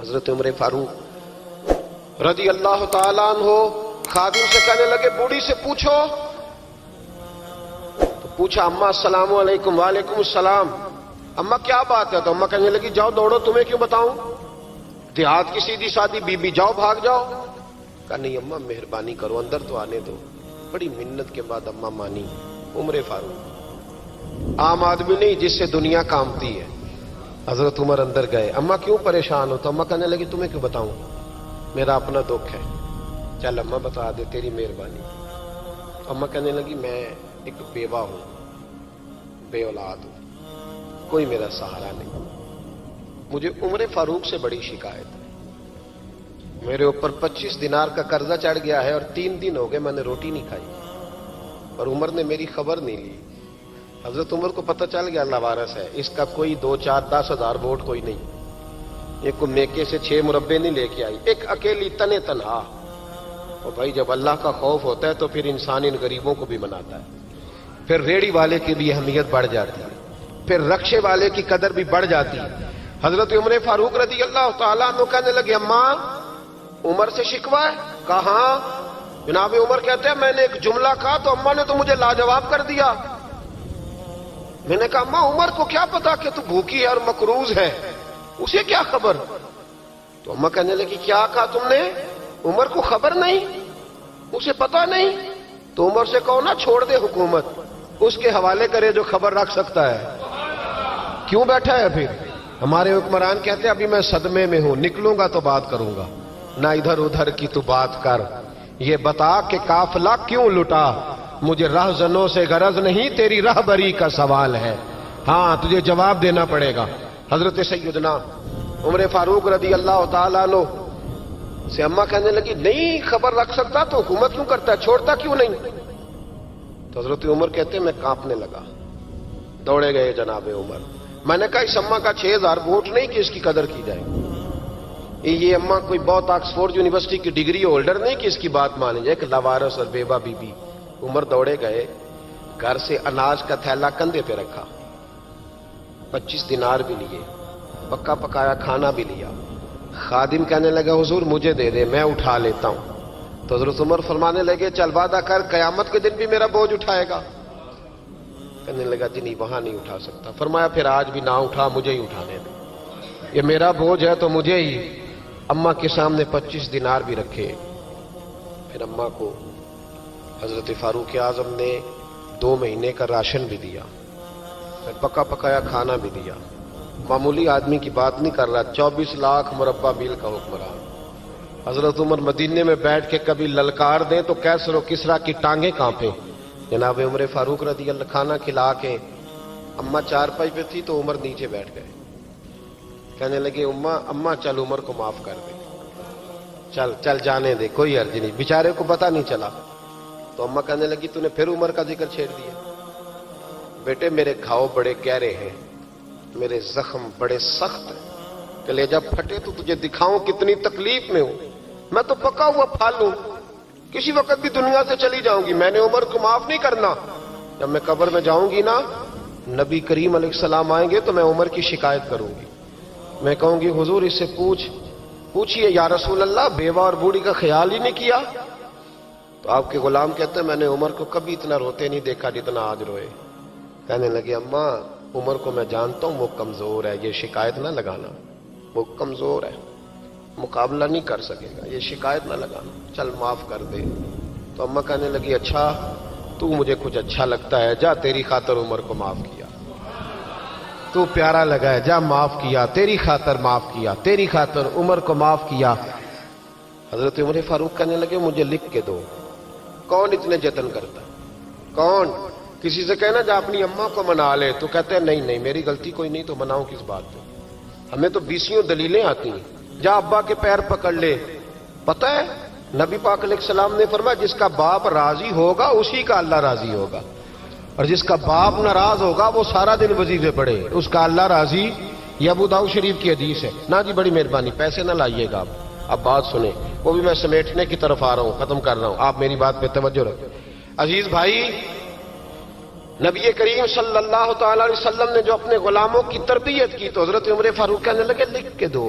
حضرت عمر فاروق رضی اللہ تعالیٰ عنہ خادم سے کہنے لگے بوڑھی سے پوچھو. تو پوچھا اماں السلام علیکم. وعلیکم السلام. اماں کیا بات ہے؟ تو اماں کہنے لگی جاؤ دوڑو, تمہیں کیوں بتاؤں, دیہات کی سیدھی سادی بی بی, جاؤ بھاگ جاؤ. کہا نہیں اماں مہربانی کرو اندر تو آنے دو. بڑی منت کے بعد اماں مانی. عمر فاروق عام آدمی نہیں جس سے دنیا کامتی ہے. حضرت عمر اندر گئے. اماں کیوں پریشان ہو؟ تو اماں کہنے لگی تمہیں کیوں بتاؤں, میرا اپنا دکھ ہے. چل اماں بتا دے, تیری مہربانی. اماں کہنے لگی میں ایک بیوہ ہوں, بے اولاد ہوں, کوئی میرا سہارا نہیں. مجھے عمر فاروق سے بڑی شکایت ہے. میرے اوپر 25 دینار کا قرضہ چڑھ گیا ہے اور 3 دن ہو گئے میں نے روٹی نہیں کھائی, اور عمر نے میری خبر نہیں لی. حضرت عمر کو پتہ چل گیا لوارث ہے, اس کا کوئی 2 4 10 ہزار ووٹ کوئی نہیں. یہ کوئی میکے سے 6 مربے نہیں لے کے آئی, ایک اکیلی تنے تنہا. اور بھائی جب اللہ کا خوف ہوتا ہے تو پھر انسان ان غریبوں کو بھی مناتا ہے. پھر ریڑھی والے کی بھی اہمیت بڑھ جاتی ہے, پھر رکشے والے کی قدر بھی بڑھ جاتی ہے. حضرت عمر فاروق رضی اللہ تعالیٰ عنہ کہنے لگے اماں عمر سے شکوہ ہے؟ کہاں؟ جناب عمر کہتے ہیں میں نے ایک جملہ کہا تو اماں نے تو مجھے لاجواب کر دیا. میں نے کہا اماں عمر کو کیا پتا کہ تو بھوکی ہے اور مقروض ہے, اسے کیا خبر؟ تو اماں کہنے لگی کیا کہا تم نے؟ عمر کو خبر نہیں, اسے پتا نہیں؟ تو عمر سے کہو نا چھوڑ دے حکومت, اس کے حوالے کرے جو خبر رکھ سکتا ہے. کیوں بیٹھا ہے پھر؟ ہمارے حکمران کہتے ہیں ابھی میں صدمے میں ہوں, نکلوں گا تو بات کروں گا. نہ ادھر ادھر کی تو بات کر, یہ بتا کہ قافلہ کیوں لٹا. مجھے رہزنوں سے غرض نہیں, تیری رہبری کا سوال ہے. ہاں تجھے جواب دینا پڑے گا. حضرت سیدنا عمر فاروق رضی اللہ تعالیٰ عنہ سے اماں کہنے لگی نہیں خبر رکھ سکتا تو حکومت کیوں کرتا ہے, چھوڑتا کیوں نہیں؟ تو حضرت عمر کہتے ہیں میں کانپنے لگا. دوڑے گئے جناب عمر. میں نے کہا اس اماں کا 6000 ووٹ نہیں کہ اس کی قدر کی جائے. یہ اماں کوئی بہت آکسفورڈ یونیورسٹی کی ڈگری ہولڈر نہیں کہ اس کی بات مانی جائے. ایک لاوارث اور بیوہ بی بی. عمر دوڑے گئے, گھر سے اناج کا تھیلا کندھے پہ رکھا, 25 دینار بھی لیے, پکا پکایا کھانا بھی لیا. خادم کہنے لگا حضور مجھے دے دے میں اٹھا لیتا ہوں. تو حضرت عمر فرمانے لگے چل وعدہ کر قیامت کے دن بھی میرا بوجھ اٹھائے گا. کہنے لگا جی نہیں وہاں نہیں اٹھا سکتا. فرمایا پھر آج بھی نہ اٹھا, مجھے ہی اٹھانے دے, یہ میرا بوجھ ہے تو مجھے ہی. اماں کے سامنے 25 دینار بھی رکھے. پھر اماں کو حضرت فاروق اعظم نے 2 مہینے کا راشن بھی دیا, پھر پکا پکایا کھانا بھی دیا. معمولی آدمی کی بات نہیں کر رہا, 24 لاکھ مربع میل کا حکمران. حضرت عمر مدینے میں بیٹھ کے کبھی للکار دیں تو کیسر و کسریٰ کی ٹانگیں کانپیں. جناب عمر فاروق رضی اللہ کھانا کھلا کے اماں چارپائی پہ تھی تو عمر نیچے بیٹھ گئے. کہنے لگے اماں چل عمر کو معاف کر دے, چل چل جانے دے, کوئی عرض نہیں, بیچارے کو پتہ نہیں چلا. تو اماں کہنے لگی تو نے پھر عمر کا ذکر چھیڑ دیا. بیٹے میرے گھاؤ بڑے گہرے ہیں, میرے زخم بڑے سخت ہیں, کلیجہ پھٹے تو تجھے دکھاؤں کتنی تکلیف میں ہوں. میں تو پکا ہوا پھل ہوں, کسی وقت بھی دنیا سے چلی جاؤں گی. میں نے عمر کو معاف نہیں کرنا. جب میں قبر میں جاؤں گی نا, نبی کریم علیہ السلام آئیں گے تو میں عمر کی شکایت کروں گی. میں کہوں گی حضور اس سے پوچھئے یا رسول اللہ بیوہ اور بوڑھی کا خیال ہی نہیں کیا. تو آپ کے غلام کہتے ہیں میں نے عمر کو کبھی اتنا روتے نہیں دیکھا جتنا آج روئے. کہنے لگے اماں عمر کو میں جانتا ہوں وہ کمزور ہے, یہ شکایت نہ لگانا, وہ کمزور ہے, مقابلہ نہیں کر سکے گا, یہ شکایت نہ لگانا, چل معاف کر دے. تو اماں کہنے لگی اچھا تو مجھے کچھ اچھا لگتا ہے, جا تیری خاطر عمر کو معاف کیا, تو پیارا لگا ہے, جا معاف کیا, تیری خاطر معاف کیا, تیری خاطر عمر کو معاف کیا. حضرت عمر فاروق کہنے لگے مجھے لکھ کے دو. کون اتنے جتن کرتا, کون؟ کسی سے کہنا جا اپنی اماں کو منا لے, تو کہتے ہیں نہیں میری غلطی کوئی نہیں تو مناؤں کس بات پہ, ہمیں تو 20 دلیلیں آتی ہیں. جا ابا کے پیر پکڑ لے. پتہ ہے نبی پاک علیہ السلام نے فرمایا جس کا باپ راضی ہوگا اسی کا اللہ راضی ہوگا, اور جس کا باپ ناراض ہوگا وہ سارا دن وظیفے پڑھے, اس کا اللہ راضی. یہ ابو داؤد شریف کی حدیث ہے. نہ جی بڑی مہربانی پیسے نہ لائیے گا آپ, اب بات سنیں, وہ بھی میں سمیٹنے کی طرف آ رہا ہوں, ختم کر رہا ہوں, آپ میری بات پہ توجہ رکھیں. عزیز بھائی, نبی کریم صلی اللہ تعالی علیہ وسلم نے جو اپنے غلاموں کی تربیت کی تو حضرت عمر فاروق کہنے لگے لکھ کے دو.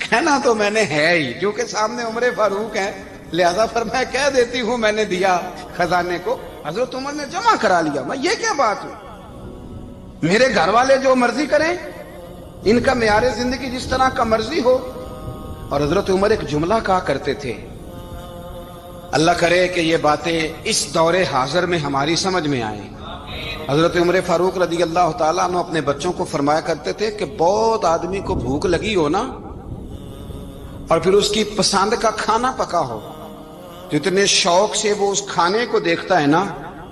کہنا تو میں نے ہے ہی، کیونکہ سامنے عمر فاروق ہیں، لہذا پھر میں کہہ دیتی ہوں میں نے دیا خزانے کو۔ حضرت عمر نے جمع کرا لیا۔ میں یہ کیا بات ہوئی، میرے گھر والے جو مرضی کریں، ان کا معیار زندگی جس طرح کا مرضی ہو۔ اور حضرت عمر ایک جملہ کہا کرتے تھے، اللہ کرے کہ یہ باتیں اس دور حاضر میں ہماری سمجھ میں آئیں۔ حضرت عمر فاروق رضی اللہ تعالیٰ عنہ اپنے بچوں کو فرمایا کرتے تھے کہ بہت آدمی کو بھوک لگی ہو نا، اور پھر اس کی پسند کا کھانا پکا ہو، تو اتنے شوق سے وہ اس کھانے کو دیکھتا ہے نا،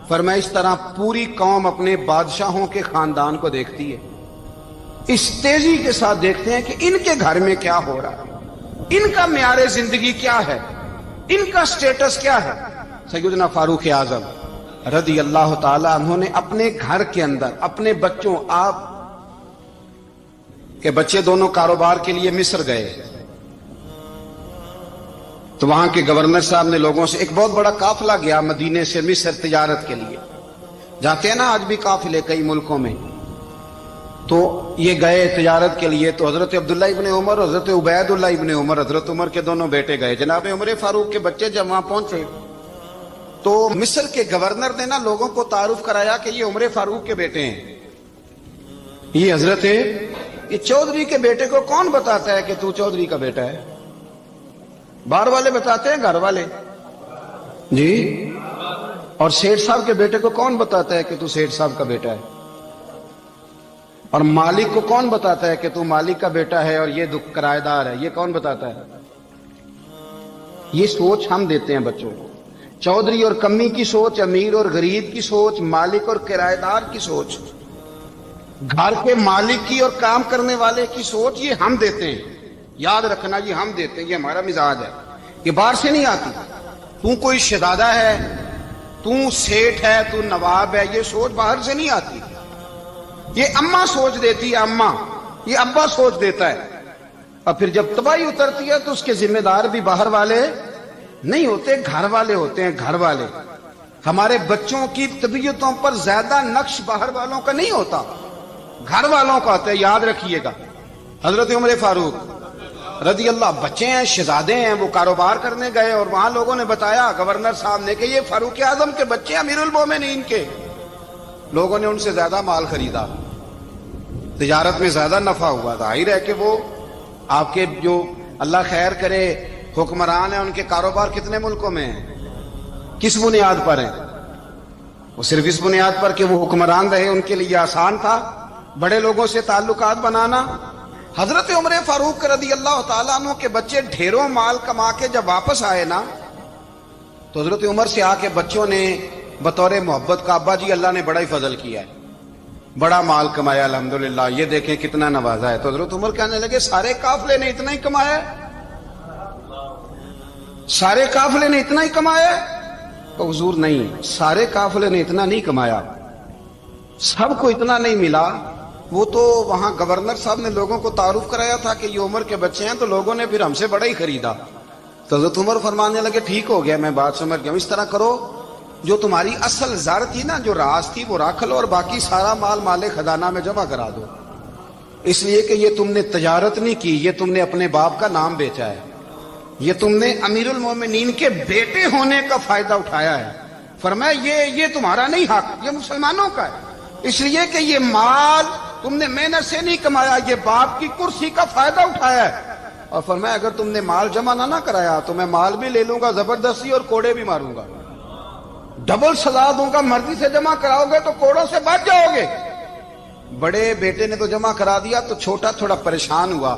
فرمایا اس طرح پوری قوم اپنے بادشاہوں کے خاندان کو دیکھتی ہے، اس تیزی کے ساتھ دیکھتے ہیں کہ ان کے گھر میں کیا ہو رہا ہے، ان کا معیار زندگی کیا ہے، ان کا سٹیٹس کیا ہے۔ سیدنا فاروق اعظم رضی اللہ تعالی عنہ نے اپنے گھر کے اندر اپنے بچوں، آپ کے بچے دونوں کاروبار کے لیے مصر گئے، تو وہاں کے گورنر صاحب نے لوگوں سے، ایک بہت بڑا قافلہ گیا مدینے سے مصر تجارت کے لیے، جاتے ہیں نا آج بھی قافلے کئی ملکوں میں، تو یہ گئے تجارت کے لیے، تو حضرت عبداللہ ابن عمر اور حضرت عبید اللہ ابن عمر، حضرت عمر کے دونوں بیٹے گئے، جناب عمر فاروق کے بچے جب وہاں پہنچے تو مصر کے گورنر نے نا لوگوں کو تعارف کرایا کہ یہ عمر فاروق کے بیٹے ہیں، یہ حضرت یہ چودھری کے بیٹے کو کون بتاتا ہے کہ تو چودھری کا بیٹا ہے؟ باہر والے بتاتے ہیں، گھر والے جی؟ اور سیٹھ صاحب کے بیٹے کو کون بتاتا ہے کہ تو سیٹھ صاحب کا بیٹا ہے؟ اور مالک کو کون بتاتا ہے کہ تو مالک کا بیٹا ہے اور یہ کرایہ دار ہے؟ یہ کون بتاتا ہے؟ یہ سوچ ہم دیتے ہیں بچوں کو، چودھری اور کمی کی سوچ، امیر اور غریب کی سوچ، مالک اور کرایہ دار کی سوچ، گھر کے مالک کی اور کام کرنے والے کی سوچ، یہ ہم دیتے ہیں، یاد رکھنا، یہ ہم دیتے ہیں، یہ ہمارا مزاج ہے، یہ باہر سے نہیں آتی۔ تو کوئی شہزادہ ہے، تو سیٹھ ہے، تو نواب ہے، یہ سوچ باہر سے نہیں آتی، یہ اماں سوچ دیتی ہے، اماں، یہ ابا سوچ دیتا ہے، اور پھر جب تباہی اترتی ہے تو اس کے ذمہ دار بھی باہر والے نہیں ہوتے، گھر والے ہوتے ہیں، گھر والے۔ ہمارے بچوں کی طبیعتوں پر زیادہ نقش باہر والوں کا نہیں ہوتا، گھر والوں کا ہوتا ہے، یاد رکھیے گا۔ حضرت عمر فاروق رضی اللہ، بچے ہیں، شہزادے ہیں، وہ کاروبار کرنے گئے، اور وہاں لوگوں نے بتایا گورنر صاحب نے کہ یہ فاروق اعظم کے بچے امیر المومنین کے۔ لوگوں نے ان سے زیادہ مال خریدا، تجارت میں زیادہ نفع ہوا، ظاہر ہے کہ وہ آپ کے جو اللہ خیر کرے حکمران ہیں، ان کے کاروبار کتنے ملکوں میں ہیں، کس بنیاد پر ہیں؟ وہ صرف اس بنیاد پر کہ وہ حکمران رہے، ان کے لیے آسان تھا بڑے لوگوں سے تعلقات بنانا۔ حضرت عمر فاروق رضی اللہ تعالیٰ عنہ کے بچے ڈھیروں مال کما کے جب واپس آئے نا، تو حضرت عمر سے آ کے بچوں نے بطور محبت کا، ابا جی اللہ نے بڑا ہی فضل کیا ہے، بڑا مال کمایا الحمدللہ، یہ دیکھیں کتنا نوازا ہے۔ تو حضرت عمر کہنے لگے سارے قافلے نے اتنا ہی کمایا ہے؟ سارے قافلے نے اتنا ہی کمایا ہے؟ تو حضور نہیں، سارے قافلے نے اتنا نہیں کمایا، سب کو اتنا نہیں ملا، وہ تو وہاں گورنر صاحب نے لوگوں کو تعارف کرایا تھا کہ یہ عمر کے بچے ہیں، تو لوگوں نے پھر ہم سے بڑا ہی خریدا۔ تو حضرت عمر فرمانے لگے ٹھیک ہو گیا، میں بات سمجھ گیا، اس طرح کرو، جو تمہاری اصل زر تھی نا، جو راز تھی، وہ رکھ لو، اور باقی سارا مال مال خزانہ میں جمع کرا دو، اس لیے کہ یہ تم نے تجارت نہیں کی، یہ تم نے اپنے باپ کا نام بیچا ہے، یہ تم نے امیر المومنین کے بیٹے ہونے کا فائدہ اٹھایا ہے۔ فرمایا یہ تمہارا نہیں حق، یہ مسلمانوں کا ہے، اس لیے کہ یہ مال تم نے محنت سے نہیں کمایا، یہ باپ کی کرسی کا فائدہ اٹھایا ہے۔ اور فرمایا اگر تم نے مال جمع نہ کرایا تو میں مال بھی لے لوں گا زبردستی، اور کوڑے بھی ماروں گا، ڈبل سزا دوں گا، مرضی سے جمع کراؤ گے تو کوڑوں سے بچ جاؤ گے۔ بڑے بیٹے نے تو جمع کرا دیا، تو چھوٹا تھوڑا پریشان ہوا،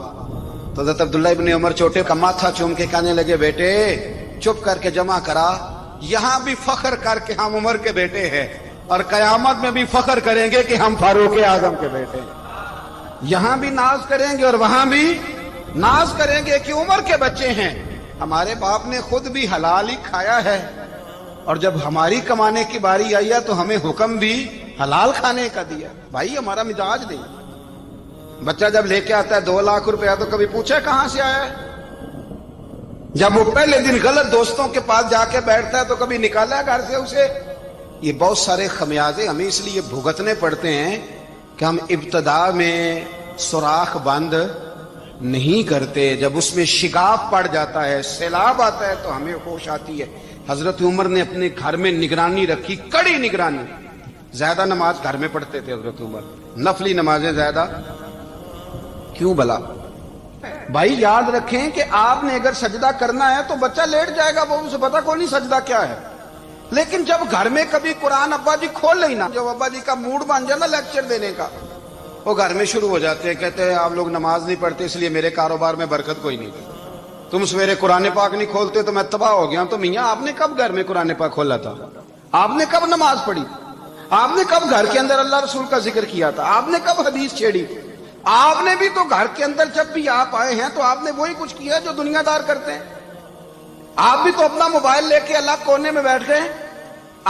تو حضرت عبداللہ ابن عمر چھوٹے کا ماتھا چوم کے کہنے لگے بیٹے چپ کر کے جمع کرا، یہاں بھی فخر کر کے ہم عمر کے بیٹے ہیں، اور قیامت میں بھی فخر کریں گے کہ ہم فاروق اعظم کے بیٹے ہیں، یہاں بھی ناز کریں گے اور وہاں بھی ناز کریں گے کہ عمر کے بچے ہیں۔ ہمارے باپ نے خود بھی حلال ہی کھایا ہے، اور جب ہماری کمانے کی باری آئی ہے تو ہمیں حکم بھی حلال کھانے کا دیا۔ بھائی ہمارا مزاج نہیں، بچہ جب لے کے آتا ہے 2 لاکھ روپیہ تو کبھی پوچھے کہاں سے آیا ہے؟ جب وہ پہلے دن غلط دوستوں کے پاس جا کے بیٹھتا ہے تو کبھی نکالا ہے گھر سے اسے؟ یہ بہت سارے خمیازے ہمیں اس لیے بھگتنے پڑتے ہیں کہ ہم ابتدا میں سوراخ بند نہیں کرتے، جب اس میں شگاف پڑ جاتا ہے، سیلاب آتا ہے تو ہمیں ہوش آتی ہے۔ حضرت عمر نے اپنے گھر میں نگرانی رکھی، کڑی نگرانی۔ زیادہ نماز گھر میں پڑھتے تھے حضرت عمر، نفلی نمازیں زیادہ کیوں بلا؟ بھائی یاد رکھیں کہ آپ نے اگر سجدہ کرنا ہے تو بچہ لیٹ جائے گا، وہ اسے پتا کوئی نہیں سجدہ کیا ہے۔ لیکن جب گھر میں کبھی قرآن ابا جی کھول لیں نا، جب ابا جی کا موڈ بن جائے نا لیکچر دینے کا، وہ گھر میں شروع ہو جاتے ہیں، کہتے ہیں آپ لوگ نماز نہیں پڑھتے اس لیے میرے کاروبار میں برکت کوئی نہیں، تم سویرے قرآن پاک نہیں کھولتے تو میں تباہ ہو گیا۔ تو میاں آپ نے کب گھر میں قرآن پاک کھولا تھا؟ آپ نے کب نماز پڑھی؟ آپ نے کب گھر کے اندر اللہ رسول کا ذکر کیا تھا؟ آپ نے کب حدیث چھیڑی؟ آپ نے بھی تو گھر کے اندر جب بھی آپ آئے ہیں تو آپ نے وہی کچھ کیا جو دنیا دار کرتے ہیں۔ آپ بھی تو اپنا موبائل لے کے اللہ کونے میں بیٹھ گئے ہیں۔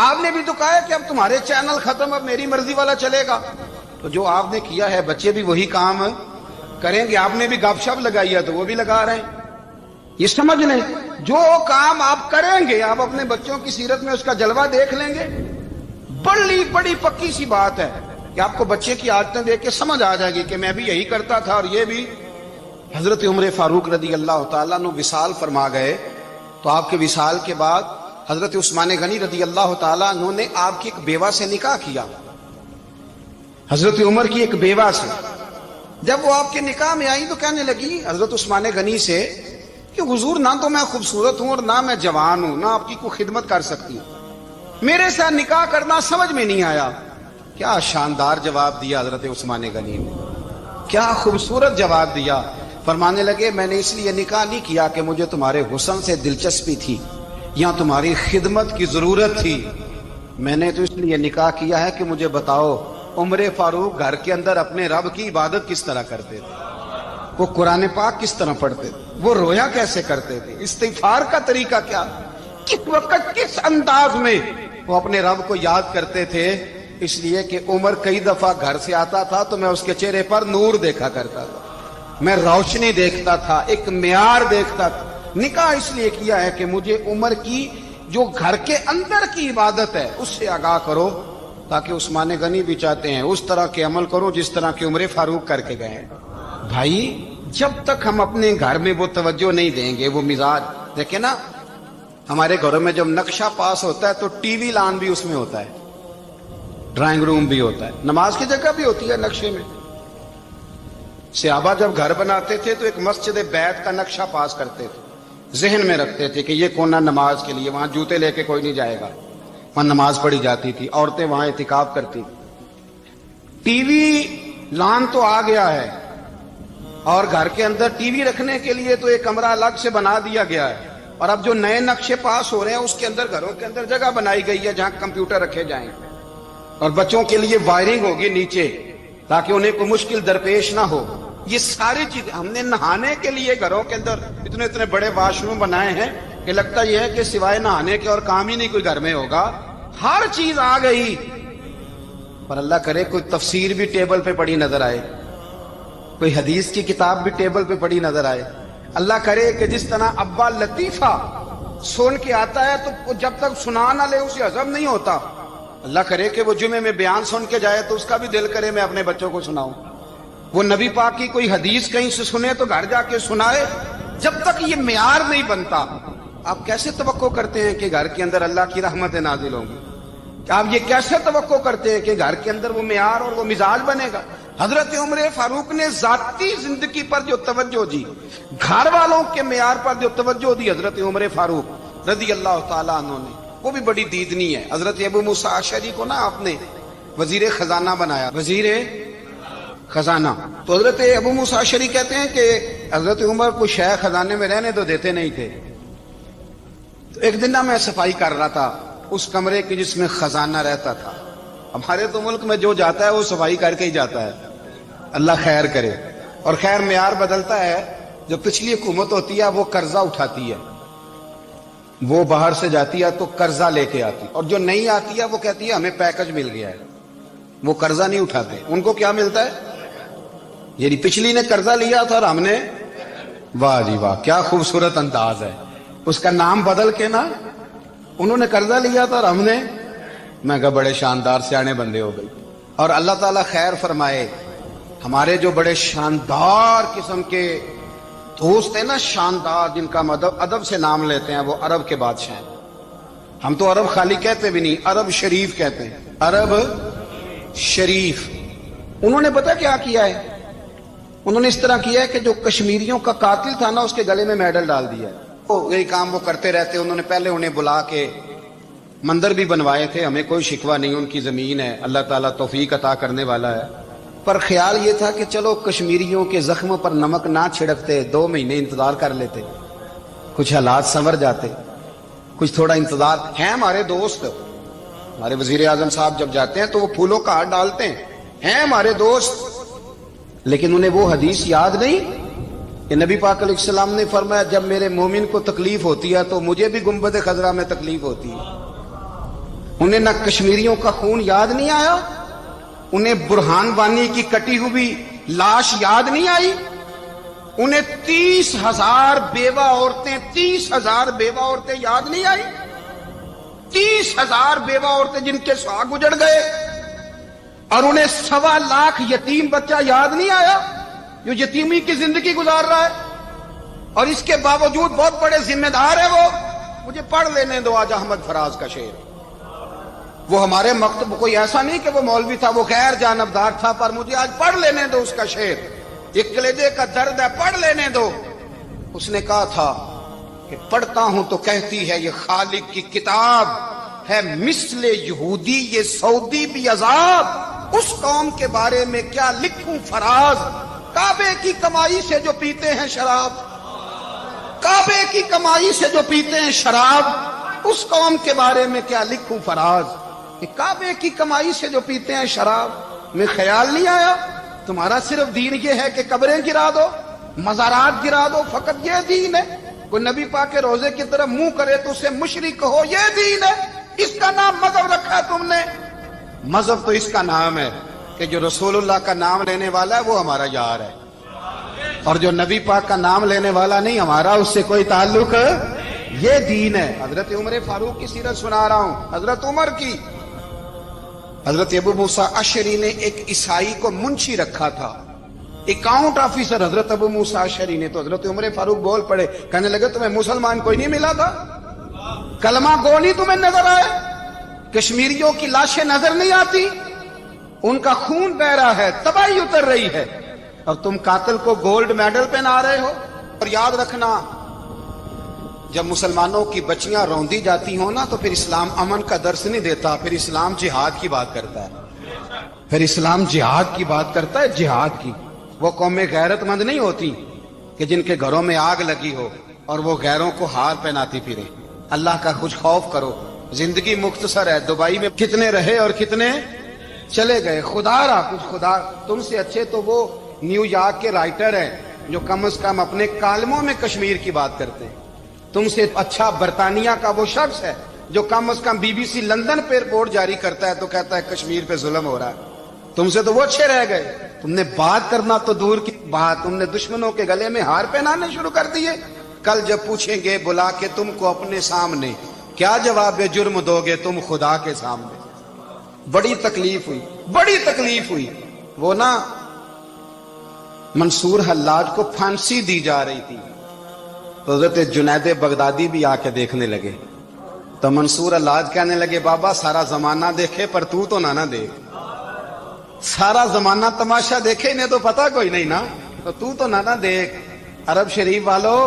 آپ نے بھی تو کہا ہے کہ اب تمہارے چینل ختم، اب میری مرضی والا چلے گا۔ تو جو آپ نے کیا ہے بچے بھی وہی کام کریں گے۔ آپ نے بھی گپ شپ لگائی ہے تو وہ بھی لگا رہے ہیں۔ یہ سمجھ لیں جو کام آپ کریں گے آپ اپنے بچوں کی سیرت میں اس کا جلوہ دیکھ لیں گے۔ بڑی پکی سی بات ہے کہ آپ کو بچے کی عادتیں دیکھ کے سمجھ آ جائے گی کہ میں بھی یہی کرتا تھا اور یہ بھی۔ حضرت عمر فاروق رضی اللہ تعالیٰ عنہ وصال فرما گئے تو آپ کے وصال کے بعد حضرت عثمان غنی رضی اللہ تعالیٰ عنہ نے آپ کی ایک بیوہ سے نکاح کیا، حضرت عمر کی ایک بیوہ سے۔ جب وہ آپ کے نکاح میں آئی تو کہنے لگی حضرت عثمان غنی سے کہ حضور نہ تو میں خوبصورت ہوں اور نہ میں جوان ہوں، نہ آپ کی کوئی خدمت کر سکتی ہوں، میرے ساتھ نکاح کرنا سمجھ میں نہیں آیا۔ کیا شاندار جواب دیا حضرت عثمان غنی نے، کیا خوبصورت جواب دیا۔ فرمانے لگے میں نے اس لیے نکاح نہیں کیا کہ مجھے تمہارے حسن سے دلچسپی تھی یا تمہاری خدمت کی ضرورت تھی، میں نے تو اس لیے نکاح کیا ہے کہ مجھے بتاؤ عمر فاروق گھر کے اندر اپنے رب کی عبادت کس طرح کرتے تھے، وہ قرآن پاک کس طرح پڑھتے تھے، وہ رویا کیسے کرتے تھے، استغفار کا طریقہ کیا، کس وقت کس انداز میں وہ اپنے رب کو یاد کرتے تھے۔ اس لیے کہ عمر کئی دفعہ گھر سے آتا تھا تو میں اس کے چہرے پر نور دیکھا کرتا تھا، میں روشنی دیکھتا تھا، ایک معیار دیکھتا تھا۔ نکاح اس لیے کیا ہے کہ مجھے عمر کی جو گھر کے اندر کی عبادت ہے اس سے آگاہ کرو، تاکہ عثمان غنی بھی چاہتے ہیں اس طرح کے عمل کرو جس طرح کے عمر فاروق کر کے گئے ہیں۔ بھائی جب تک ہم اپنے گھر میں وہ توجہ نہیں دیں گے، وہ مزاج دیکھیں نا، ہمارے گھروں میں جب نقشہ پاس ہوتا ہے تو ٹی وی لان بھی اس میں ہوتا ہے، ڈرائنگ روم بھی ہوتا ہے، نماز کی جگہ بھی ہوتی ہے نقشے میں۔ صحابہ جب گھر بناتے تھے تو ایک مسجد بیت کا نقشہ پاس کرتے تھے، ذہن میں رکھتے تھے کہ یہ کونا نماز کے لیے، وہاں جوتے لے کے کوئی نہیں جائے گا، وہاں نماز پڑھی جاتی تھی، عورتیں وہاں اعتکاف کرتی تھی۔ ٹی وی لان تو آ گیا ہے اور گھر کے اندر ٹی وی رکھنے کے لیے تو ایک کمرہ الگ سے بنا دیا گیا ہے، اور اب جو نئے نقشے پاس ہو رہے ہیں اس کے اندر گھروں کے اندر جگہ بنائی گئی ہے جہاں کمپیوٹر رکھے جائیں اور بچوں کے لیے وائرنگ ہوگی نیچے تاکہ انہیں کوئی مشکل درپیش نہ ہو۔ یہ ساری چیز ہم نے نہانے کے لیے گھروں کے اندر اتنے بڑے واش روم بنائے ہیں کہ لگتا یہ ہے کہ سوائے نہانے کے اور کام ہی نہیں کوئی گھر میں ہوگا۔ ہر چیز آ گئی، پر اللہ کرے کوئی تفسیر بھی ٹیبل پہ پڑی نظر آئے، کوئی حدیث کی کتاب بھی ٹیبل پہ پڑی نظر آئے۔ اللہ کرے کہ جس طرح ابا لطیفہ سن کے آتا ہے تو جب تک سنا نہ لے اسے ہضم نہیں ہوتا، اللہ کرے کہ وہ جمعے میں بیان سن کے جائے تو اس کا بھی دل کرے میں اپنے بچوں کو سناؤں، وہ نبی پاک کی کوئی حدیث کہیں سے سنے تو گھر جا کے سنائے۔ جب تک یہ معیار نہیں بنتا آپ کیسے توقع کرتے ہیں کہ گھر کے اندر اللہ کی رحمتیں نازل ہوں گی؟ آپ یہ کیسے توقع کرتے ہیں کہ گھر کے اندر وہ معیار اور وہ مزاج بنے گا؟ حضرت عمر فاروق نے ذاتی زندگی پر جو توجہ دی، گھر والوں کے معیار پر جو توجہ دی حضرت عمر فاروق رضی اللہ تعالیٰ عنہ نے، وہ بھی بڑی دیدنی ہے۔ حضرت ابو موسیٰ اشعری کو نا آپ نے وزیر خزانہ بنایا، وزیر خزانہ، تو حضرت ابو موسیٰ اشعری کہتے ہیں کہ حضرت عمر کو شیخ خزانے میں رہنے تو دیتے نہیں تھے۔ تو ایک دن میں صفائی کر رہا تھا اس کمرے کی جس میں خزانہ رہتا تھا۔ ہمارے تو ملک میں جو جاتا ہے وہ صفائی کر کے ہی جاتا ہے، اللہ خیر کرے۔ اور خیر معیار بدلتا ہے، جو پچھلی حکومت ہوتی ہے وہ قرضہ اٹھاتی ہے، وہ باہر سے جاتی ہے تو قرضہ لے کے آتی، اور جو نہیں آتی ہے وہ کہتی ہے ہمیں پیکج مل گیا ہے، وہ قرضہ نہیں اٹھاتے۔ ان کو کیا ملتا ہے؟ یعنی پچھلی نے قرضہ لیا تھا اور ہم نے، واہ جی واہ کیا خوبصورت انداز ہے، اس کا نام بدل کے نا، انہوں نے قرضہ لیا تھا اور ہم نے، میں کہا بڑے شاندار سیانے بندے ہو گئی۔ اور اللہ تعالیٰ خیر فرمائے، ہمارے جو بڑے شاندار قسم کے دوست ہیں نا، شاندار، جن کا ادب سے نام لیتے ہیں، وہ عرب کے بادشاہ ہیں۔ ہم تو عرب خالی کہتے بھی نہیں، عرب شریف کہتے ہیں، عرب شریف۔ انہوں نے پتہ کیا کیا ہے؟ انہوں نے اس طرح کیا ہے کہ جو کشمیریوں کا قاتل تھا نا، اس کے گلے میں میڈل ڈال دیا ہے۔ یہی کام وہ کرتے رہتے۔ انہوں نے پہلے انہیں بلا کے مندر بھی بنوائے تھے، ہمیں کوئی شکوہ نہیں، ان کی زمین ہے، اللہ تعالیٰ توفیق عطا کرنے والا ہے، پر خیال یہ تھا کہ چلو کشمیریوں کے زخموں پر نمک نہ چھڑکتے، 2 مہینے انتظار کر لیتے، کچھ حالات سنور جاتے، کچھ تھوڑا انتظار۔ ہیں ہمارے دوست، ہمارے وزیر اعظم صاحب جب جاتے ہیں تو وہ پھولوں کا ہار ڈالتے ہیں ہمارے دوست، لیکن انہیں وہ حدیث یاد نہیں کہ نبی پاک علیہ السلام نے فرمایا جب میرے مومن کو تکلیف ہوتی ہے تو مجھے بھی گنبد خضرا میں تکلیف ہوتی ہے۔ انہیں نہ کشمیریوں کا خون یاد نہیں آیا، انہیں برہان وانی کی کٹی ہوئی لاش یاد نہیں آئی، انہیں 30,000 بیوہ عورتیں 30,000 بیوہ عورتیں یاد نہیں آئی، 30,000 بیوہ عورتیں جن کے ساگ اجڑ گئے، اور انہیں 1.25 لاکھ یتیم بچہ یاد نہیں آیا جو یتیمی کی زندگی گزار رہا ہے، اور اس کے باوجود بہت بڑے ذمہ دار ہے وہ۔ مجھے پڑھ لینے دو آج احمد فراز کا شعر۔ وہ ہمارے مکتب کوئی ایسا نہیں کہ وہ مولوی تھا، وہ غیر جانبدار تھا، پر مجھے آج پڑھ لینے دو اس کا شعر، ایک کلیجے کا درد ہے، پڑھ لینے دو۔ اس نے کہا تھا کہ پڑھتا ہوں تو کہتی ہے یہ خالق کی کتاب ہے، مثل یہودی یہ سعودی بھی عذاب، اس قوم کے بارے میں کیا لکھوں فراز، کعبے کی کمائی سے جو پیتے ہیں شراب، کعبے کی کمائی سے جو پیتے ہیں شراب، اس قوم کے بارے میں کیا لکھوں فراز، کہ کعبے کی کمائی سے جو پیتے ہیں شراب۔ میں خیال نہیں آیا تمہارا صرف دین یہ ہے کہ قبریں گرا دو، مزارات گرا دو، فقط یہ دین ہے؟ کوئی نبی پاک کے روزے کی طرف منہ کرے تو اسے مشرک کہو، یہ دین ہے؟ اس کا نام مذہب رکھا تم نے؟ مذہب تو اس کا نام ہے کہ جو رسول اللہ کا نام لینے والا ہے وہ ہمارا یار ہے، اور جو نبی پاک کا نام لینے والا نہیں، ہمارا اس سے کوئی تعلق، یہ دین ہے۔ حضرت عمر فاروق کی سیرت سنا رہا ہوں، حضرت عمر کی۔ حضرت ابو موسیٰ اشعری نے ایک عیسائی کو منشی رکھا تھا، اکاؤنٹ آفیسر حضرت ابو موسیٰ اشعری نے۔ تو حضرت عمر فاروق بول پڑے، کہنے لگے تمہیں مسلمان کوئی نہیں ملا تھا؟ کلمہ گو نہیں تمہیں نظر آئے؟ کشمیریوں کی لاشیں نظر نہیں آتی؟ ان کا خون بہ رہا ہے، تباہی اتر رہی ہے، اور تم قاتل کو گولڈ میڈل پہنا رہے ہو۔ اور یاد رکھنا، جب مسلمانوں کی بچیاں روندی جاتی ہوں نا تو پھر اسلام امن کا درس نہیں دیتا، پھر اسلام جہاد کی بات کرتا ہے، پھر اسلام جہاد کی بات کرتا ہے، جہاد کی۔ وہ قومیں غیرت مند نہیں ہوتی کہ جن کے گھروں میں آگ لگی ہو اور وہ غیروں کو ہار پہناتی پھرے۔ اللہ کا کچھ خوف کرو، زندگی مختصر ہے، دبئی میں کتنے رہے اور کتنے چلے گئے، خدا را کچھ خدا۔ تم سے اچھے تو وہ نیو یارک کے رائٹر ہیں جو کم از کم اپنے کالموں میں کشمیر کی بات کرتے ہیں، تم سے اچھا برطانیہ کا وہ شخص ہے جو کم از کم BBC لندن پہ رپورٹ جاری کرتا ہے تو کہتا ہے کشمیر پہ ظلم ہو رہا ہے۔ تم سے تو وہ اچھے رہ گئے، تم نے بات کرنا تو دور کی بات، تم نے دشمنوں کے گلے میں ہار پہنانے شروع کر دیے۔ کل جب پوچھیں گے بلا کے تم کو اپنے سامنے، کیا جواب جرم دو گے تم خدا کے سامنے؟ بڑی تکلیف ہوئی، بڑی تکلیف ہوئی۔ وہ نا منصور حلاج کو پھانسی دی جا رہی تھی تو حضرت جنید بغدادی بھی آ کے دیکھنے لگے، تو منصور حلاج کہنے لگے بابا سارا زمانہ دیکھے پر تو نہ دیکھ، سارا زمانہ تماشا دیکھے انہیں تو پتا کوئی نہیں نا، تو نہ دیکھ۔ عرب شریف والو،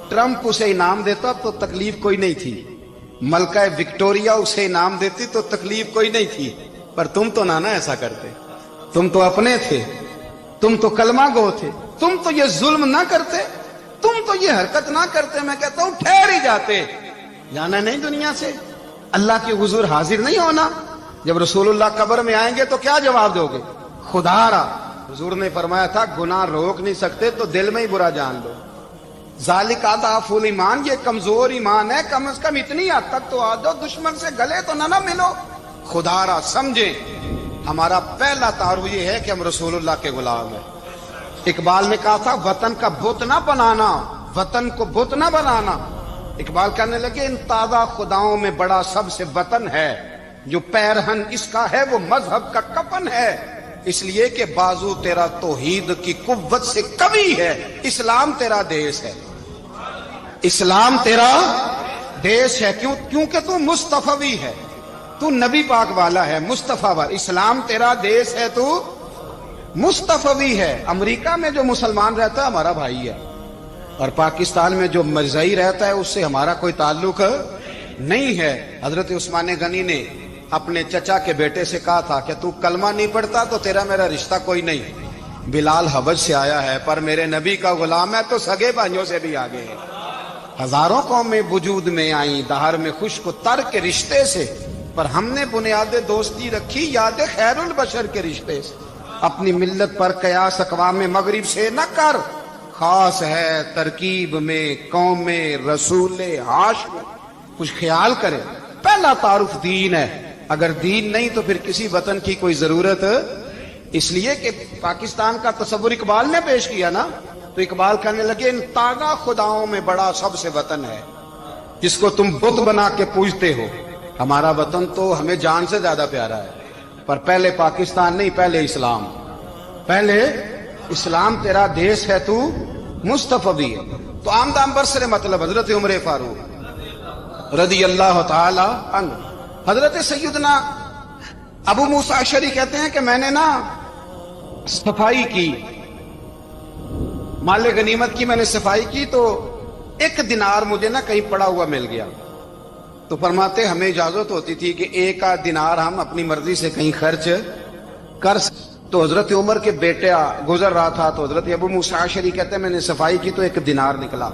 ٹرمپ اسے انعام دیتا تو تکلیف کوئی نہیں تھی، ملکہ وکٹوریا اسے انعام دیتی تو تکلیف کوئی نہیں تھی، پر تم تو نہ ایسا کرتے، تم تو اپنے تھے، تم تو کلمہ گو تھے، تم تو یہ ظلم نہ کرتے، تم تو یہ حرکت نہ کرتے۔ میں کہتا ہوں ٹھہر ہی جاتے، جانا نہیں دنیا سے، اللہ کے حضور حاضر نہیں ہونا۔ جب رسول اللہ قبر میں آئیں گے تو کیا جواب دو گے؟ خدا را، حضور نے فرمایا تھا گناہ روک نہیں سکتے تو دل میں ہی برا جان لو، ذالک اضعف الایمان، یہ کمزور ایمان ہے، کم از کم اتنی حد تک تو آ جاؤ، دشمن سے گلے تو نہ ملو۔ خدا را سمجھیں، ہمارا پہلا تعارف یہ ہے کہ ہم رسول اللہ کے غلام ہیں۔ اقبال نے کہا تھا وطن کا بت نہ بنانا، وطن کو بت نہ بنانا۔ اقبال کہنے لگے ان تازہ خداؤں میں بڑا سب سے وطن ہے، جو پیرہن اس کا ہے وہ مذہب کا کفن ہے، اس لیے کہ بازو تیرا توحید کی قوت سے قوی ہے۔ اسلام تیرا دیس ہے، اسلام تیرا دیس ہے، کیونکہ تو مصطفی ہے، تو نبی پاک والا ہے، مصطفیٰ والا۔ اسلام تیرا دیس ہے، تو مصطفی ہے۔ امریکہ میں جو مسلمان رہتا ہے ہمارا بھائی ہے، اور پاکستان میں جو مرزائی رہتا ہے اس سے ہمارا کوئی تعلق نہیں ہے۔ حضرت عثمان غنی نے اپنے چچا کے بیٹے سے کہا تھا کہ تو کلمہ نہیں پڑھتا تو تیرا میرا رشتہ کوئی نہیں۔ بلال حبش سے آیا ہے پر میرے نبی کا غلام ہے تو سگے بھائیوں سے بھی آگے ہے۔ ہزاروں قومیں وجود میں آئیں دہر میں خشک و تر کے رشتے سے، پر ہم نے بنیاد دوستی رکھی یاد خیر البشر کے رشتے سے۔ اپنی ملت پر قیاس اقوام مغرب سے نہ کر، خاص ہے ترکیب میں قوم رسول ہاشم۔ کچھ خیال کرے، پہلا تعارف دین ہے، اگر دین نہیں تو پھر کسی وطن کی کوئی ضرورت۔ اس لیے کہ پاکستان کا تصور اقبال نے پیش کیا نا، تو اقبال کہنے لگے ان تازہ خداؤں میں بڑا سب سے وطن ہے جس کو تم بت بنا کے پوجتے ہو۔ ہمارا وطن تو ہمیں جان سے زیادہ پیارا ہے، پر پہلے پاکستان نہیں، پہلے اسلام، پہلے اسلام تیرا دیس ہے، تو مصطفی ہے۔ تو آمدام برسر مطلب حضرت عمر فاروق رضی اللہ تعالی عنہ۔ حضرت سیدنا ابو موسیٰ اشعری کہتے ہیں کہ میں نے نا صفائی کی، مال غنیمت کی میں نے صفائی کی، تو ایک دینار مجھے نا کہیں پڑا ہوا مل گیا، تو فرماتے ہمیں اجازت ہوتی تھی کہ ایک آدھ دینار ہم اپنی مرضی سے کہیں خرچ کر سکتے۔ تو حضرت عمر کے بیٹا گزر رہا تھا، تو حضرت ابو موسیٰ اشعری کہتے ہیں میں نے صفائی کی تو ایک دینار نکلا،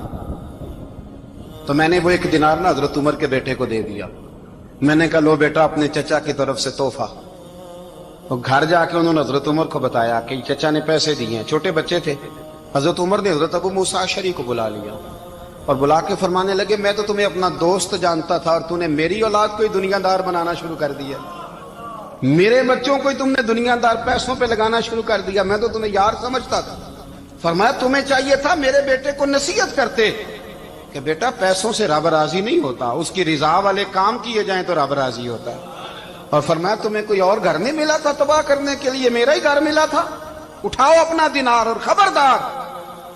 تو میں نے وہ ایک دینار نا حضرت عمر کے بیٹے کو دے دیا۔ میں نے کہا لو بیٹا اپنے چچا کی طرف سے تحفہ۔ تو گھر جا کے انہوں نے حضرت عمر کو بتایا کہ چچا نے پیسے دیے ہیں، چھوٹے بچے تھے۔ حضرت عمر نے حضرت ابو موسیٰ اشعری کو بلا لیا اور بلا کے فرمانے لگے میں تو تمہیں اپنا دوست جانتا تھا اور تو نے میری اولاد کو ہی دنیا دار بنانا شروع کر دیا، میرے بچوں کو ہی تم نے دنیا دار پیسوں پہ لگانا شروع کر دیا، میں تو تمہیں یار سمجھتا تھا۔ فرمایا تمہیں چاہیے تھا میرے بیٹے کو نصیحت کرتے کہ بیٹا پیسوں سے رب راضی نہیں ہوتا، اس کی رضا والے کام کیے جائیں تو رب راضی ہوتا ہے۔ اور فرمایا تمہیں کوئی اور گھر نہیں ملا تھا تباہ کرنے کے لیے، میرا ہی گھر ملا تھا، اٹھاؤ اپنا دینار اور خبردار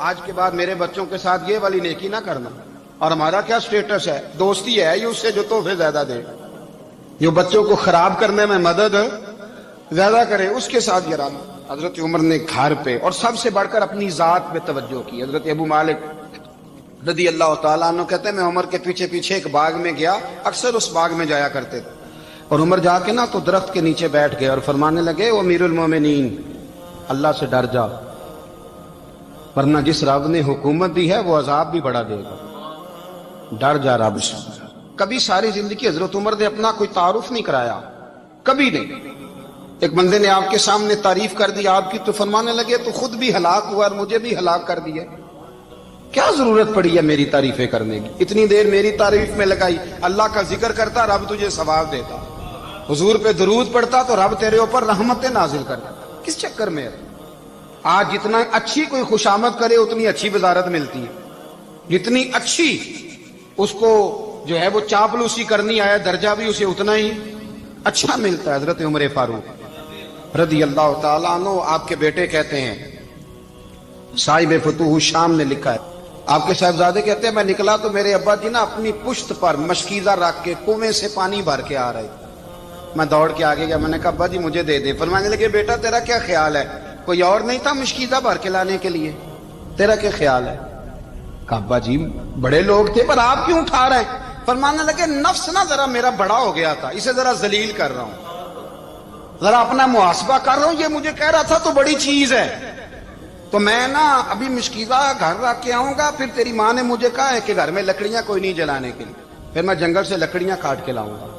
آج کے بعد میرے بچوں کے ساتھ یہ والی نیکی نہ کرنا۔ اور ہمارا کیا سٹیٹس ہے، دوستی ہے یہ اس سے جو تحفے زیادہ دے، جو بچوں کو خراب کرنے میں مدد زیادہ کرے اس کے ساتھ یہ رہنا۔ حضرت عمر نے گھر پہ اور سب سے بڑھ کر اپنی ذات پہ توجہ کی۔ حضرت ابو مالک رضی اللہ تعالیٰ عنہ کہتے ہیں میں عمر کے پیچھے پیچھے ایک باغ میں گیا، اکثر اس باغ میں جایا کرتے تھے، اور عمر جا کے نا تو درخت کے نیچے بیٹھ گئے اور فرمانے لگے وہ امیر المومنین اللہ سے ڈر جا، ورنہ جس رب نے حکومت دی ہے وہ عذاب بھی بڑا دے گا، ڈر جا رب سے۔ کبھی ساری زندگی حضرت عمر نے اپنا کوئی تعارف نہیں کرایا، کبھی نہیں۔ ایک بندے نے آپ کے سامنے تعریف کر دی آپ کی تو فرمانے لگے تو خود بھی ہلاک ہوا اور مجھے بھی ہلاک کر دیا، کیا ضرورت پڑی ہے میری تعریفیں کرنے کی، اتنی دیر میری تعریف میں لگائی، اللہ کا ذکر کرتا رب تجھے ثواب دیتا، حضور پہ درود پڑھتا تو رب تیرے اوپر رحمتیں نازل کرتا، کس چکر میں ہے؟ آج جتنا اچھی کوئی خوشامد کرے اتنی اچھی وزارت ملتی ہے، جتنی اچھی اس کو جو ہے وہ چاپلوسی کرنی آیا درجہ بھی اسے اتنا ہی اچھا ملتا ہے۔ حضرت عمر فاروق رضی اللہ تعالیٰ عنہ آپ کے بیٹے کہتے ہیں، صاحب فتوح الشام نے لکھا ہے، آپ کے صاحبزادے کہتے ہیں میں نکلا تو میرے ابا جی نا اپنی پشت پر مشکیزہ رکھ کے کنویں سے پانی بھر کے آ رہے، میں دوڑ کے آگے گیا، میں نے کہا ابا جی مجھے دے دے۔ فرمانے لگے بیٹا تیرا کیا خیال ہے، کوئی اور نہیں تھا مشکیزہ بھر کے لانے کے لیے، تیرا کیا خیال ہے؟ کہا ابا جی بڑے لوگ تھے پر آپ کیوں اٹھا رہے ہیں؟ فرمانے لگے نفس نا ذرا میرا بڑا ہو گیا تھا، اسے ذرا ذلیل کر رہا ہوں، ذرا اپنا محاسبہ کر رہا ہوں، یہ مجھے کہہ رہا تھا تو بڑی چیز ہے، تو میں نا ابھی مشکیزہ گھر رکھ کے آؤں گا، پھر تیری ماں نے مجھے کہا ہے کہ گھر میں لکڑیاں کوئی نہیں جلانے کے لیے، پھر میں جنگل سے لکڑیاں کاٹ کے لاؤں گا۔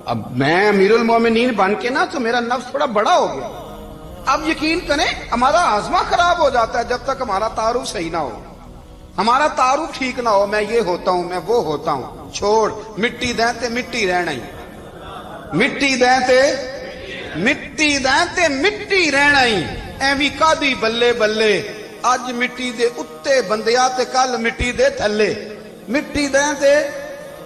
اب میں امیر المومنین بن کے نا تو میرا نفس تھوڑا بڑا ہو گیا۔ اب یقین کریں ہمارا ہاضمہ خراب ہو جاتا ہے جب تک ہمارا تعارف صحیح نہ ہو، ہمارا تعارف ٹھیک نہ ہو، میں یہ ہوتا ہوں میں وہ ہوتا ہوں، چھوڑ مٹی دیں تے مٹی رہنا ہی، مٹی دیں تے مٹی دیں تے مٹی رہنا ہی، ایویں کادی بلے بلے اج مٹی دے اتے بندیا تے کل مٹی دے تھلے، مٹی دیں تے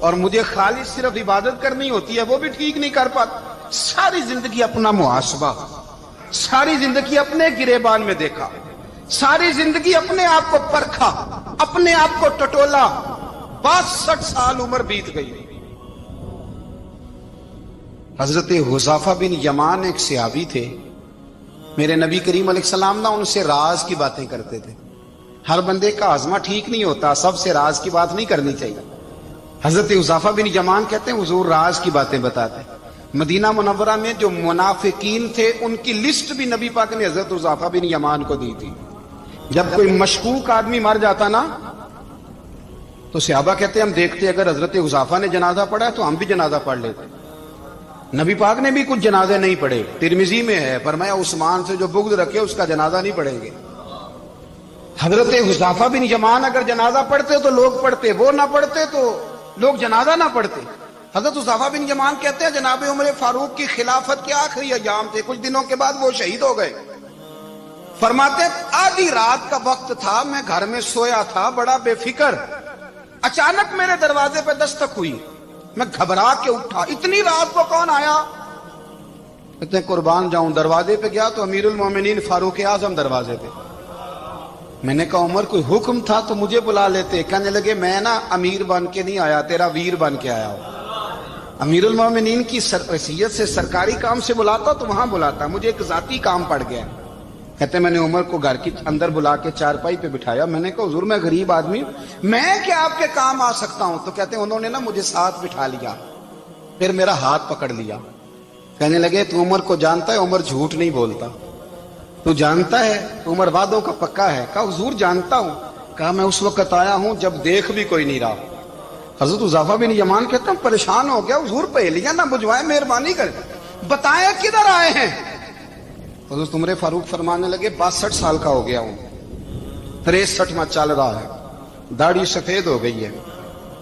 اور مجھے خالص صرف عبادت کرنی ہوتی ہے وہ بھی ٹھیک نہیں کر پاتا. ساری زندگی اپنا محاسبہ، ساری زندگی اپنے گریبان میں دیکھا، ساری زندگی اپنے آپ کو پرکھا، اپنے آپ کو ٹٹولا. 62 سال عمر بیت گئی. حضرت حذیفہ بن یمان ایک صحابی تھے. میرے نبی کریم علیہ السلام ان سے راز کی باتیں کرتے تھے. ہر بندے کا ہاضمہ ٹھیک نہیں ہوتا، سب سے راز کی بات نہیں کرنی چاہیے. حضرت حذیفہ بن یمان کہتے ہیں حضور راز کی باتیں بتاتے. مدینہ منورہ میں جو منافقین تھے ان کی لسٹ بھی نبی پاک نے حضرت حذیفہ بن یمان کو دی تھی. جب کوئی مشکوک آدمی مر جاتا نا تو صحابہ کہتے ہیں ہم دیکھتے اگر حضرت حذیفہ نے جنازہ پڑھا تو ہم بھی جنازہ پڑھ لیتے. نبی پاک نے بھی کچھ جنازے نہیں پڑھے. ترمذی میں ہے فرمایا عثمان سے جو بغض رکھے اس کا جنازہ نہیں پڑھیں گے. حضرت حذیفہ بن یمان اگر جنازہ پڑھتے تو لوگ پڑھتے، وہ نہ پڑھتے تو لوگ جنازہ نہ پڑھتے. حضرت حذیفہ بن یمان کہتے ہیں جناب عمر فاروق کی خلافت کے آخری ایام تھے، کچھ دنوں کے بعد وہ شہید ہو گئے. فرماتے آدھی رات کا وقت تھا، میں گھر میں سویا تھا بڑا بے فکر، اچانک میرے دروازے پہ دستک ہوئی، میں گھبرا کے اٹھا. اتنی رات کو کون آیا؟ کہتے ہیں قربان جاؤں دروازے پہ گیا تو امیر المومنین فاروق اعظم دروازے پہ. میں نے کہا عمر کوئی حکم تھا تو مجھے بلا لیتے. کہنے لگے میں نا امیر بن کے نہیں آیا، تیرا ویر بن کے آیا ہوں. امیر المومنین کی حیثیت سے سرکاری کام سے بلاتا تو وہاں بلاتا، مجھے ایک ذاتی کام پڑ گیا. کہتے میں نے عمر کو گھر کی اندر بلا کے چارپائی پہ بٹھایا. میں نے کہا حضور میں غریب آدمی میں کیا آپ کے کام آ سکتا ہوں؟ تو کہتے ہیں انہوں نے نا مجھے ساتھ بٹھا لیا، پھر میرا ہاتھ پکڑ لیا. کہنے لگے تو عمر کو جانتا ہے؟ عمر جھوٹ نہیں بولتا. تو جانتا ہے؟ عمر وعدوں کا پکا ہے. کہا حضور جانتا ہوں. کہا میں اس وقت آیا ہوں جب دیکھ بھی کوئی نہیں رہا. حضرت حذیفہ بن یمان کہتے ہیں پریشان ہو گیا، حضور پہلیاں نہ بجھوائے، مہربانی کر بتائیں کدھر آئے ہیں. حضرت عمر فاروق فرمانے لگے 62 سال کا ہو گیا ہوں، 63 میں چل رہا ہے، داڑھی سفید ہو گئی ہے،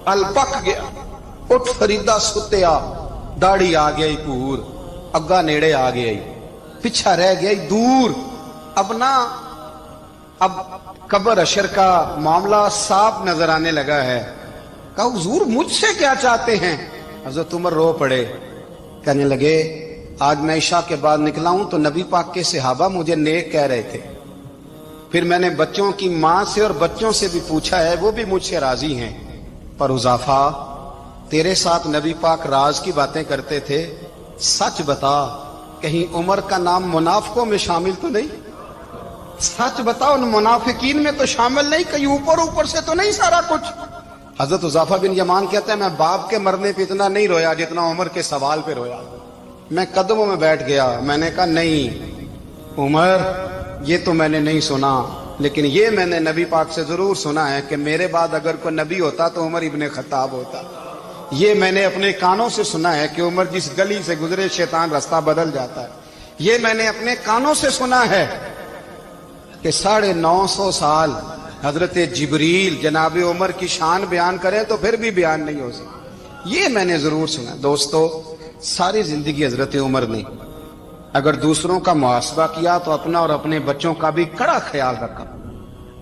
ال پک گیا، اٹھ فریدا ستیا، داڑھی آ گئی پور، اگا نیڑے آ گئی، پیچھا رہ گئی دور. اب قبر اشر کا معاملہ صاف نظر آنے لگا ہے. کہا حضور مجھ سے کیا چاہتے ہیں؟ حضرت عمر رو پڑے. کہنے لگے آج میں عشاء کے بعد نکلا ہوں تو نبی پاک کے صحابہ مجھے نیک کہہ رہے تھے، پھر میں نے بچوں کی ماں سے اور بچوں سے بھی پوچھا ہے، وہ بھی مجھ سے راضی ہیں. پر حذیفہ تیرے ساتھ نبی پاک راز کی باتیں کرتے تھے، سچ بتا کہیں عمر کا نام منافقوں میں شامل تو نہیں؟ سچ بتا ان منافقین میں تو شامل نہیں، کہیں اوپر سے تو نہیں سارا کچھ؟ حضرت حذیفہ بن یمان کہتے ہیں میں باپ کے مرنے پہ اتنا نہیں رویا جتنا عمر کے سوال پہ رویا. میں قدموں میں بیٹھ گیا. میں نے کہا نہیں عمر یہ تو میں نے نہیں سنا، لیکن یہ میں نے نبی پاک سے ضرور سنا ہے کہ میرے بعد اگر کوئی نبی ہوتا تو عمر ابن خطاب ہوتا. یہ میں نے اپنے کانوں سے سنا ہے کہ عمر جس گلی سے گزرے شیطان رستہ بدل جاتا ہے. یہ میں نے اپنے کانوں سے سنا ہے کہ 950 سال حضرت جبریل جناب عمر کی شان بیان کریں تو پھر بھی بیان نہیں ہو سکتا. یہ میں نے ضرور سنا. دوستو ساری زندگی حضرت عمر نے اگر دوسروں کا محاسبہ کیا تو اپنا اور اپنے بچوں کا بھی کڑا خیال رکھا.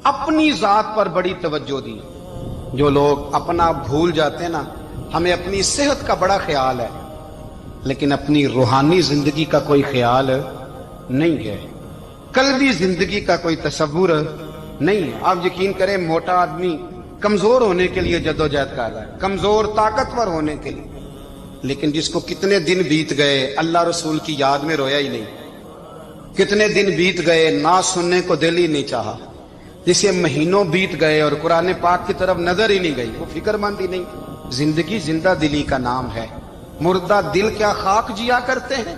اپنی ذات پر بڑی توجہ دی. جو لوگ اپنا بھول جاتے ہیں نا، ہمیں اپنی صحت کا بڑا خیال ہے لیکن اپنی روحانی زندگی کا کوئی خیال نہیں ہے، قلبی زندگی کا کوئی تصور نہیں ہے. آپ یقین کریں موٹا آدمی کمزور ہونے کے لیے جدوجہد کر رہا ہے، کمزور طاقتور ہونے کے لیے، لیکن جس کو کتنے دن بیت گئے اللہ رسول کی یاد میں رویا ہی نہیں، کتنے دن بیت گئے نہ سننے کو دل ہی نہیں چاہا، جسے مہینوں بیت گئے اور قرآن پاک کی طرف نظر ہی نہیں گئی، وہ فکر مند ہی نہیں. زندگی زندہ دلی کا نام ہے، مردہ دل کیا خاک جیا کرتے ہیں.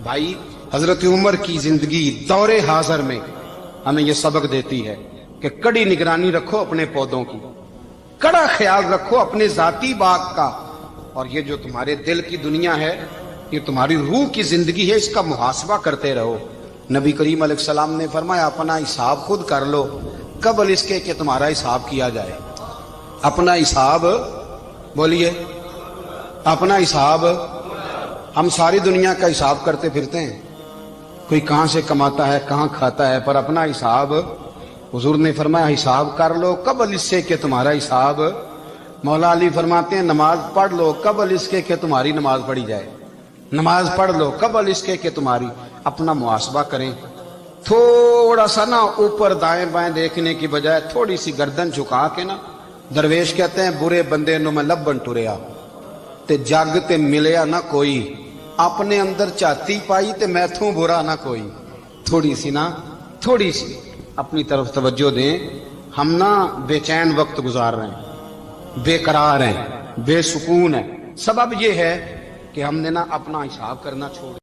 بھائی حضرت عمر کی زندگی دور حاضر میں ہمیں یہ سبق دیتی ہے کہ کڑی نگرانی رکھو اپنے پودوں کی، کڑا خیال رکھو اپنے ذاتی باغ کا، اور یہ جو تمہارے دل کی دنیا ہے، یہ تمہاری روح کی زندگی ہے، اس کا محاسبہ کرتے رہو. نبی کریم علیہ السلام نے فرمایا اپنا حساب خود کر لو قبل اس کے کہ تمہارا حساب کیا جائے. اپنا حساب بولیے، اپنا حساب. ہم ساری دنیا کا حساب کرتے پھرتے ہیں، کوئی کہاں سے کماتا ہے کہاں کھاتا ہے، پر اپنا حساب حضور نے فرمایا حساب کر لو قبل اس سے کہ تمہارا حساب مولا علی فرماتے ہیں نماز پڑھ لو قبل اس کے کہ تمہاری نماز پڑھی جائے، نماز پڑھ لو قبل اس کے کہ تمہاری، اپنا محاسبہ کریں، تھوڑا سا نا اوپر دائیں بائیں دیکھنے کی بجائے تھوڑی سی گردن جھکا کے نا، درویش کہتے ہیں برے بندے نو میں لبن ٹریا تے جگ تے ملیا نہ کوئی، اپنے اندر چاتی پائی تے میتھوں برا نہ کوئی، تھوڑی سی اپنی طرف توجہ دیں۔ ہم نا بے چین وقت گزار رہے ہیں، بے قرار ہیں، بے سکون ہیں، سبب یہ ہے کہ ہم نے نا اپنا حساب کرنا چھوڑ